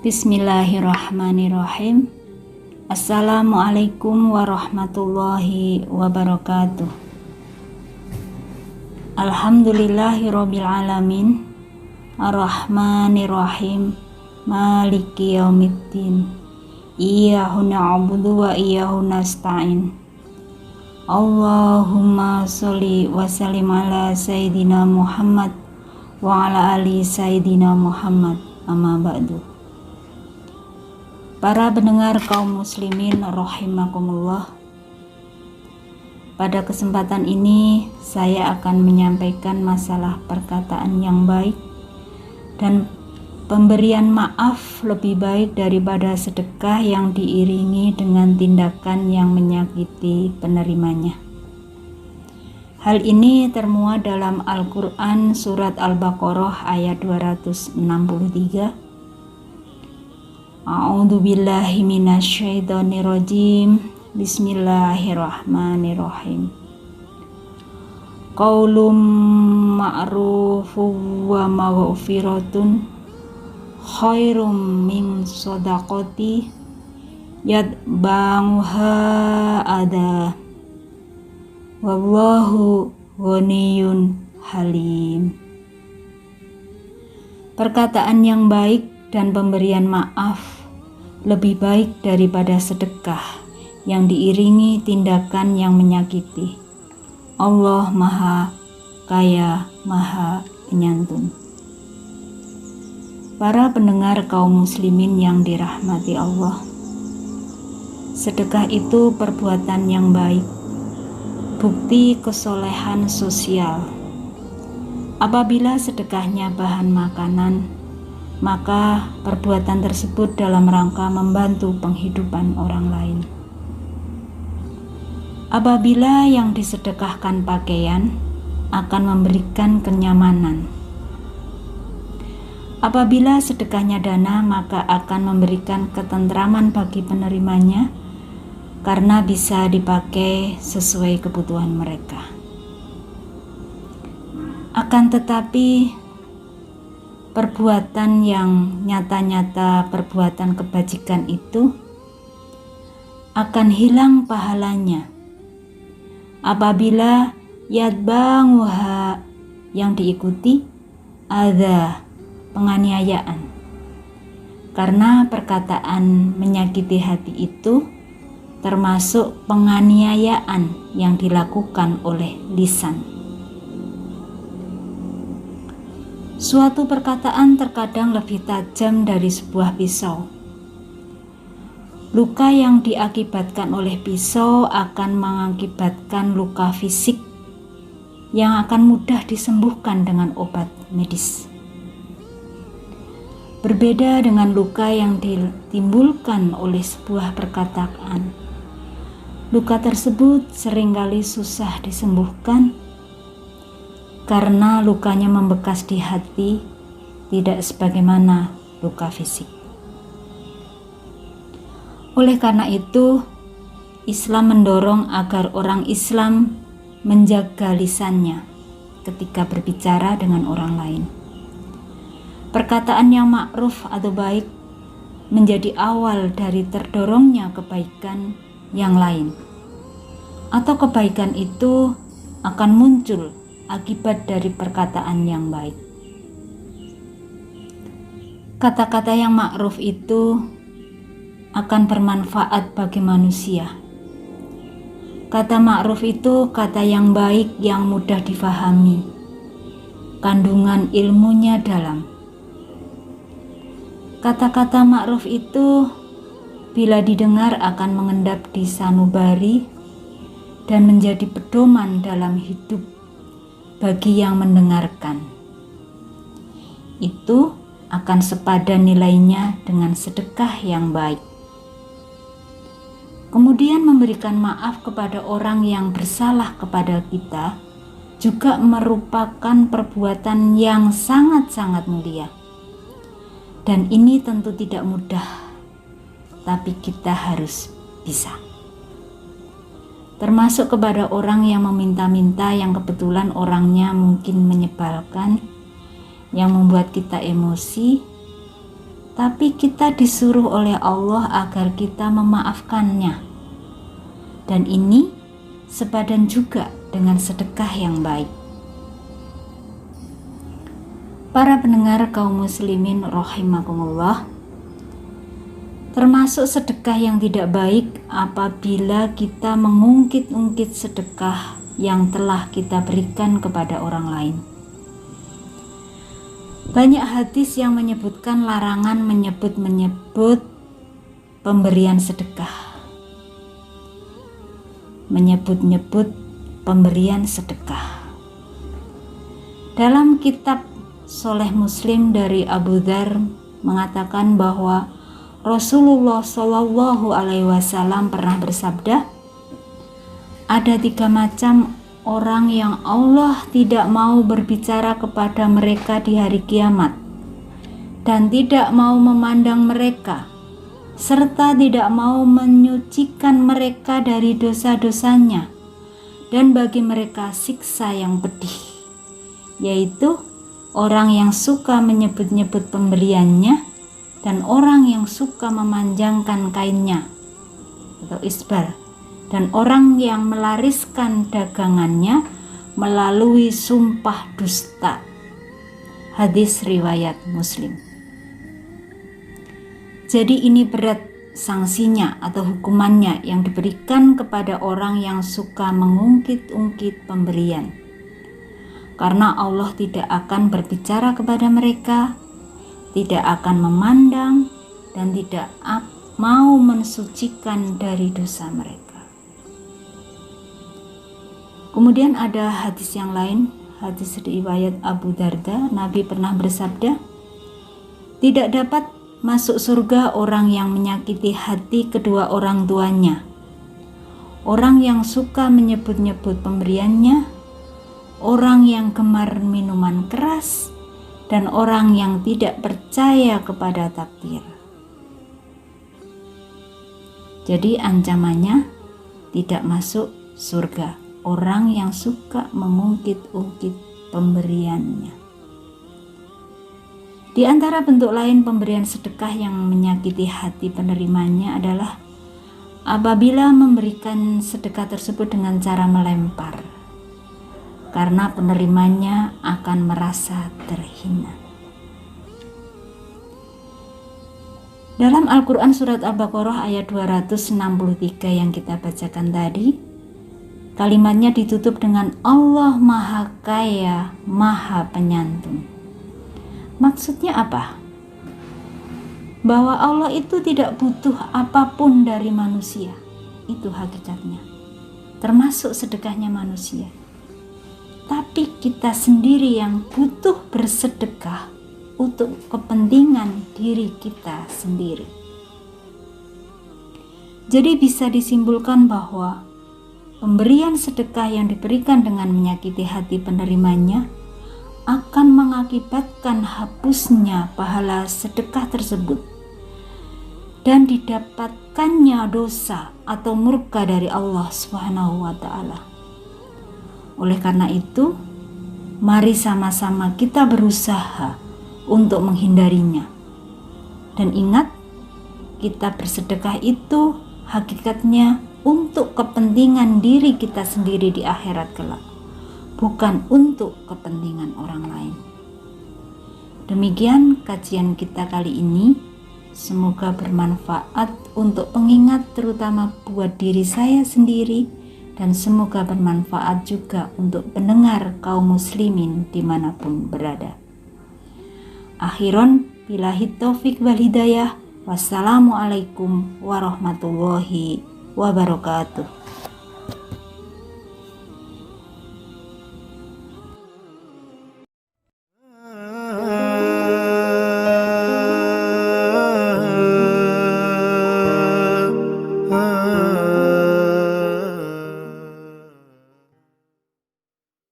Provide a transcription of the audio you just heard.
Bismillahirrahmanirrahim. Assalamualaikum warahmatullahi wabarakatuh. Alhamdulillahirabbil alamin. Arrahmanirrahim. Maliki yaumiddin. Iyyahu na'budu wa iyyahu nasta'in. Allahumma sholli wa sallim ala sayyidina Muhammad wa ala ali sayyidina Muhammad. Amma ba'du. Para pendengar kaum muslimin rahimakumullah, pada kesempatan ini saya akan menyampaikan masalah perkataan yang baik dan pemberian maaf lebih baik daripada sedekah yang diiringi dengan tindakan yang menyakiti penerimanya. Hal ini termuat dalam Al-Quran surat Al-Baqarah ayat 263. A'udzu billahi minasyaitonir rajim. Bismillahirrahmanirrahim. Qaulum ma'rufun wa maghfiratun khairum min shadaqati yatba'uha adha. Wallahu ghaniyyun halim. Perkataan yang baik dan pemberian maaf lebih baik daripada sedekah yang diiringi tindakan yang menyakiti. Allah Maha Kaya, Maha Penyantun. Para pendengar kaum muslimin yang dirahmati Allah, sedekah itu perbuatan yang baik, bukti kesolehan sosial. Apabila sedekahnya bahan makanan, maka perbuatan tersebut dalam rangka membantu penghidupan orang lain. Apabila yang disedekahkan pakaian, akan memberikan kenyamanan. Apabila sedekahnya dana, maka akan memberikan ketentraman bagi penerimanya karena bisa dipakai sesuai kebutuhan mereka. Akan tetapi perbuatan yang nyata-nyata, perbuatan kebajikan itu akan hilang pahalanya apabila yatba'uha yang diikuti adza, penganiayaan. Karena perkataan menyakiti hati itu termasuk penganiayaan yang dilakukan oleh lisan. Suatu perkataan terkadang lebih tajam dari sebuah pisau. Luka yang diakibatkan oleh pisau akan mengakibatkan luka fisik yang akan mudah disembuhkan dengan obat medis. Berbeda dengan luka yang ditimbulkan oleh sebuah perkataan. Luka tersebut seringkali susah disembuhkan karena lukanya membekas di hati, tidak sebagaimana luka fisik. Oleh karena itu, Islam mendorong agar orang Islam menjaga lisannya ketika berbicara dengan orang lain. Perkataan yang ma'ruf atau baik menjadi awal dari terdorongnya kebaikan yang lain, atau kebaikan itu akan muncul akibat dari perkataan yang baik. Kata-kata yang ma'ruf itu akan bermanfaat bagi manusia. Kata ma'ruf itu kata yang baik yang mudah difahami. Kandungan ilmunya dalam. Kata-kata ma'ruf itu bila didengar akan mengendap di sanubari dan menjadi pedoman dalam hidup bagi yang mendengarkan. Itu akan sepadan nilainya dengan sedekah yang baik. Kemudian memberikan maaf kepada orang yang bersalah kepada kita juga merupakan perbuatan yang sangat-sangat mulia. Dan ini tentu tidak mudah, tapi kita harus bisa. Termasuk kepada orang yang meminta-minta yang kebetulan orangnya mungkin menyebalkan, yang membuat kita emosi, tapi kita disuruh oleh Allah agar kita memaafkannya. Dan ini sepadan juga dengan sedekah yang baik. Para pendengar kaum muslimin rahimakumullah, termasuk sedekah yang tidak baik apabila kita mengungkit-ungkit sedekah yang telah kita berikan kepada orang lain. Banyak hadis yang menyebutkan larangan menyebut pemberian sedekah. Menyebut-nyebut pemberian sedekah. Dalam kitab Sholeh Muslim dari Abu Dzar mengatakan bahwa Rasulullah Shallallahu Alaihi Wasallam pernah bersabda, ada 3 macam orang yang Allah tidak mau berbicara kepada mereka di hari kiamat dan tidak mau memandang mereka serta tidak mau menyucikan mereka dari dosa-dosanya, dan bagi mereka siksa yang pedih, yaitu orang yang suka menyebut-nyebut pemberiannya dan orang yang suka memanjangkan kainnya atau isbar, dan orang yang melariskan dagangannya melalui sumpah dusta. Hadis riwayat Muslim. Jadi ini berat sanksinya atau hukumannya yang diberikan kepada orang yang suka mengungkit-ungkit pemberian. Karena Allah tidak akan berbicara kepada mereka, tidak akan memandang, dan tidak mau mensucikan dari dosa mereka. Kemudian ada hadis yang lain, hadis riwayat Abu Darda. Nabi pernah bersabda, tidak dapat masuk surga orang yang menyakiti hati kedua orang tuanya, orang yang suka menyebut-nyebut pemberiannya, orang yang gemar minuman keras, dan orang yang tidak percaya kepada takdir. Jadi ancamannya tidak masuk surga orang yang suka mengungkit-ungkit pemberiannya. Di antara bentuk lain pemberian sedekah yang menyakiti hati penerimanya adalah apabila memberikan sedekah tersebut dengan cara melempar, karena penerimanya akan merasa terhina. Dalam Al-Quran surat Al-Baqarah ayat 263 yang kita bacakan tadi, kalimatnya ditutup dengan Allah Maha Kaya, Maha Penyantun. Maksudnya apa? Bahwa Allah itu tidak butuh apapun dari manusia. Itu hakikatnya. Termasuk sedekahnya manusia. Tapi kita sendiri yang butuh bersedekah untuk kepentingan diri kita sendiri. Jadi bisa disimpulkan bahwa pemberian sedekah yang diberikan dengan menyakiti hati penerimanya akan mengakibatkan hapusnya pahala sedekah tersebut dan didapatkannya dosa atau murka dari Allah Subhanahu wa Ta'ala. Oleh karena itu, mari sama-sama kita berusaha untuk menghindarinya. Dan ingat, kita bersedekah itu hakikatnya untuk kepentingan diri kita sendiri di akhirat kelak, bukan untuk kepentingan orang lain. Demikian kajian kita kali ini. Semoga bermanfaat untuk pengingat, terutama buat diri saya sendiri, dan semoga bermanfaat juga untuk pendengar kaum muslimin dimanapun berada. Akhiron billahi taufik wal hidayah. Wassalamualaikum warahmatullahi wabarakatuh.